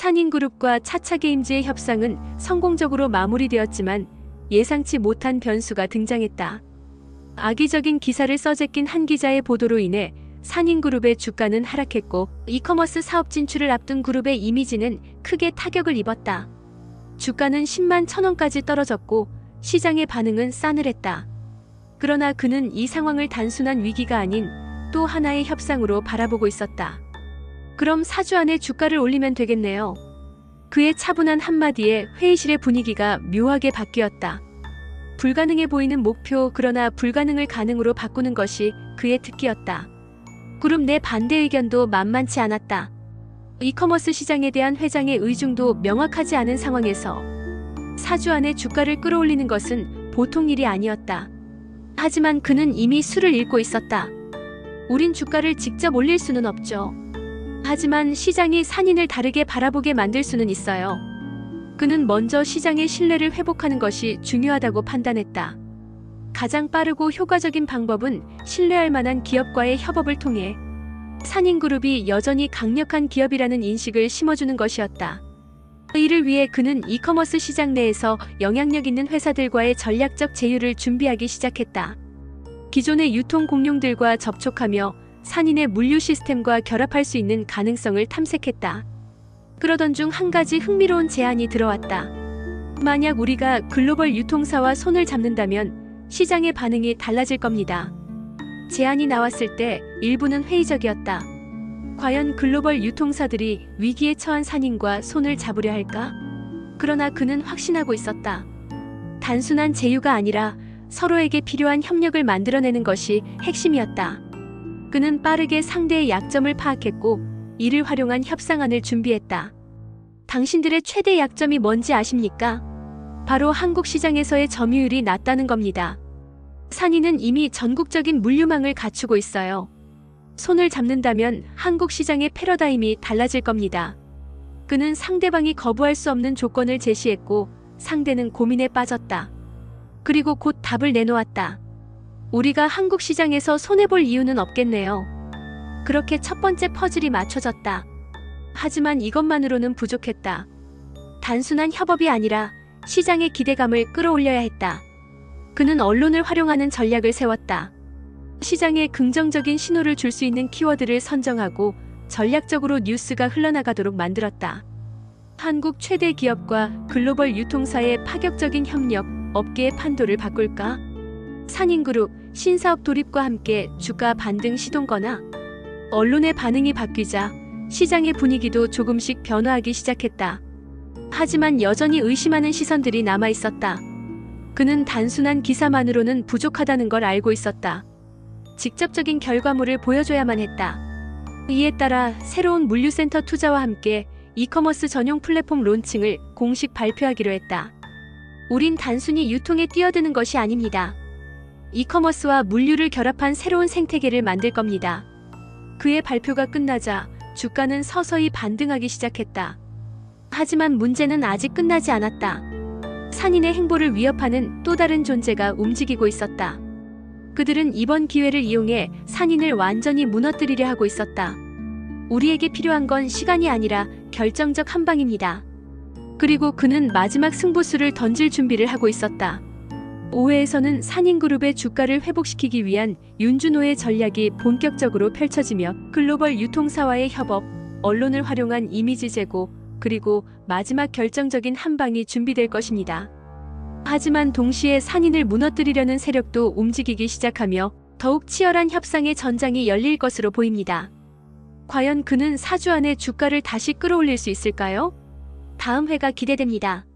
산인그룹과 차차게임즈의 협상은 성공적으로 마무리되었지만 예상치 못한 변수가 등장했다. 악의적인 기사를 써제낀 한 기자의 보도로 인해 산인그룹의 주가는 하락했고 이커머스 사업 진출을 앞둔 그룹의 이미지는 크게 타격을 입었다. 주가는 10만 1,000원까지 떨어졌고 시장의 반응은 싸늘했다. 그러나 그는 이 상황을 단순한 위기가 아닌 또 하나의 협상으로 바라보고 있었다. 그럼 4주 안에 주가를 올리면 되겠네요. 그의 차분한 한마디에 회의실의 분위기가 묘하게 바뀌었다. 불가능해 보이는 목표, 그러나 불가능을 가능으로 바꾸는 것이 그의 특기였다. 그룹 내 반대 의견도 만만치 않았다. 이커머스 시장에 대한 회장의 의중도 명확하지 않은 상황에서 4주 안에 주가를 끌어올리는 것은 보통 일이 아니었다. 하지만 그는 이미 수를 읽고 있었다. 우린 주가를 직접 올릴 수는 없죠. 하지만 시장이 산인을 다르게 바라보게 만들 수는 있어요. 그는 먼저 시장의 신뢰를 회복하는 것이 중요하다고 판단했다. 가장 빠르고 효과적인 방법은 신뢰할 만한 기업과의 협업을 통해 산인그룹이 여전히 강력한 기업이라는 인식을 심어주는 것이었다. 이를 위해 그는 이커머스 시장 내에서 영향력 있는 회사들과의 전략적 제휴를 준비하기 시작했다. 기존의 유통 공룡들과 접촉하며 산인의 물류 시스템과 결합할 수 있는 가능성을 탐색했다. 그러던 중 한 가지 흥미로운 제안이 들어왔다. 만약 우리가 글로벌 유통사와 손을 잡는다면 시장의 반응이 달라질 겁니다. 제안이 나왔을 때 일부는 회의적이었다. 과연 글로벌 유통사들이 위기에 처한 산인과 손을 잡으려 할까? 그러나 그는 확신하고 있었다. 단순한 제휴가 아니라 서로에게 필요한 협력을 만들어내는 것이 핵심이었다. 그는 빠르게 상대의 약점을 파악했고 이를 활용한 협상안을 준비했다. 당신들의 최대 약점이 뭔지 아십니까? 바로 한국 시장에서의 점유율이 낮다는 겁니다. 산인은 이미 전국적인 물류망을 갖추고 있어요. 손을 잡는다면 한국 시장의 패러다임이 달라질 겁니다. 그는 상대방이 거부할 수 없는 조건을 제시했고 상대는 고민에 빠졌다. 그리고 곧 답을 내놓았다. 우리가 한국 시장에서 손해볼 이유는 없겠네요. 그렇게 첫 번째 퍼즐이 맞춰졌다. 하지만 이것만으로는 부족했다. 단순한 협업이 아니라 시장의 기대감을 끌어올려야 했다. 그는 언론을 활용하는 전략을 세웠다. 시장에 긍정적인 신호를 줄 수 있는 키워드를 선정하고 전략적으로 뉴스가 흘러나가도록 만들었다. 한국 최대 기업과 글로벌 유통사의 파격적인 협력, 업계의 판도를 바꿀까? 산인그룹, 신사업 돌입과 함께 주가 반등 시동거나 언론의 반응이 바뀌자 시장의 분위기도 조금씩 변화하기 시작했다. 하지만 여전히 의심하는 시선들이 남아 있었다. 그는 단순한 기사만으로는 부족하다는 걸 알고 있었다. 직접적인 결과물을 보여줘야만 했다. 이에 따라 새로운 물류센터 투자와 함께 이커머스 전용 플랫폼 론칭을 공식 발표하기로 했다. 우린 단순히 유통에 뛰어드는 것이 아닙니다. 이커머스와 물류를 결합한 새로운 생태계를 만들 겁니다. 그의 발표가 끝나자 주가는 서서히 반등하기 시작했다. 하지만 문제는 아직 끝나지 않았다. 산인의 행보를 위협하는 또 다른 존재가 움직이고 있었다. 그들은 이번 기회를 이용해 산인을 완전히 무너뜨리려 하고 있었다. 우리에게 필요한 건 시간이 아니라 결정적 한 방입니다. 그리고 그는 마지막 승부수를 던질 준비를 하고 있었다. 5회에서는 산인그룹의 주가를 회복시키기 위한 윤준호의 전략이 본격적으로 펼쳐지며 글로벌 유통사와의 협업, 언론을 활용한 이미지 제고, 그리고 마지막 결정적인 한 방이 준비될 것입니다. 하지만 동시에 산인을 무너뜨리려는 세력도 움직이기 시작하며 더욱 치열한 협상의 전장이 열릴 것으로 보입니다. 과연 그는 4주 안에 주가를 다시 끌어올릴 수 있을까요? 다음 회가 기대됩니다.